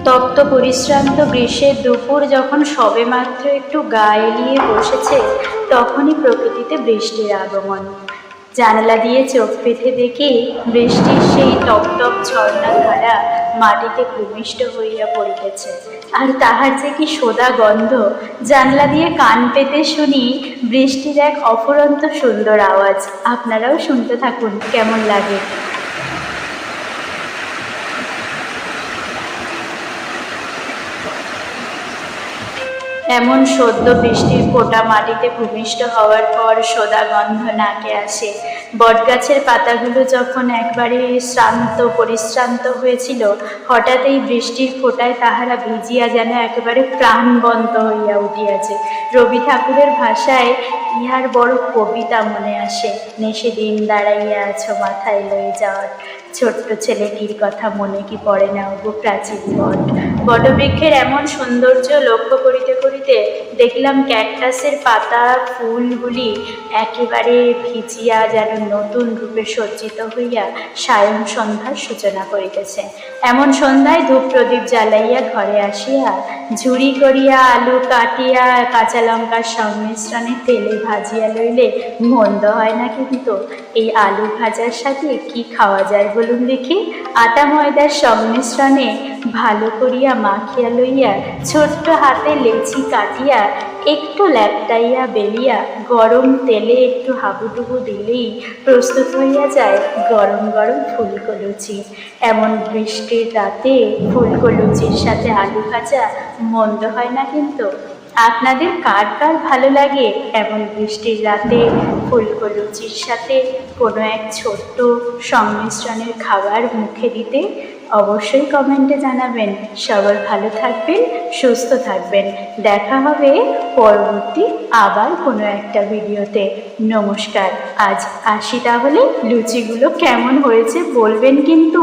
তপ্ত পরিশ্রান্ত গ্রীষ্মের দুপুর যখন সবেমাত্র একটু গা এলিয়ে বসেছে, তখনই প্রকৃতিতে বৃষ্টির আগমন। জানালা দিয়ে চোখ পেতে দেখি বৃষ্টির সেই টপটপ ঝর্ণাধারা মাটিতে ভূমিষ্ঠ হইয়া পড়িতেছে, আর তাহার যে কি সোদা গন্ধ! জানলা দিয়ে কান পেতে শুনি বৃষ্টির এক অফুরন্ত সুন্দর আওয়াজ। আপনারাও শুনতে থাকুন, কেমন লাগে। এমন সদ্য বৃষ্টির ফোঁটা মাটিতে ভূমিষ্ঠ হওয়ার পর সোদা গন্ধ নাকে আসে। বটগাছের পাতাগুলো যখন একবারে শ্রান্ত পরিশ্রান্ত হয়েছিল, হঠাৎ এই বৃষ্টির ফোঁটায় তাহারা ভিজিয়া যেন একেবারে প্রাণবন্ত হইয়া উঠিয়াছে। রবি ঠাকুরের ভাষায় ইহার বড় কবিতা মনে আসে। নেশে দিন দাঁড়াইয়া আছো মাথায় লয়ে যাওয়ার, ছোট্ট ছেলেটির কথা মনে কি পড়ে না ওগো প্রাচীন বট। বটবৃক্ষের এমন সৌন্দর্য লক্ষ্য করিতে করিতে দেখলাম ক্যাকটাসের পাতা ফুলগুলি একেবারে ভিজিয়া যেন নতুন রূপে সজ্জিত হইয়া সায়ন সন্ধ্যার সূচনা করিতেছে। এমন সন্ধ্যায় ধূপ প্রদীপ জ্বালাইয়া ঘরে আসিয়া ঝুড়ি করিয়া আলু কাটিয়া কাঁচা লঙ্কার সংমিশ্রণে তেলে ভাজিয়া লইলে মন্দ হয় না। কিন্তু এই আলু ভাজার সাথে কি খাওয়া যায় বলুন দেখি? আটা ময়দার সংমিশ্রণে ভালো করিয়া মাখিয়া লইয়া ছোট্ট হাতে লেচি কাটিয়া একটু ল্যাপটাইয়া বেলিয়া গরম তেলে একটু হাবুডুবু দিলেই প্রস্তুত হইয়া যায় গরম গরম ফুলকো লুচি। এমন বৃষ্টির রাতে ফুলকো লুচির সাথে আলু ভাজা মন্দ হয় না। কিন্তু আপনাদের কার কার ভালো লাগে এমন বৃষ্টির রাতে ফুলকো লুচির সাথে কোনো এক ছোট্ট সংমিশ্রণের খাবার মুখে দিতে? অবশ্যই কমেন্টে জানাবেন। সবাই ভালো থাকবেন, সুস্থ থাকবেন। দেখা হবে পরবর্তী আবার কোনো একটা ভিডিওতে। নমস্কার। আজ আসি তাহলে। লুচিগুলো কেমন হয়েছে বলবেন কিন্তু।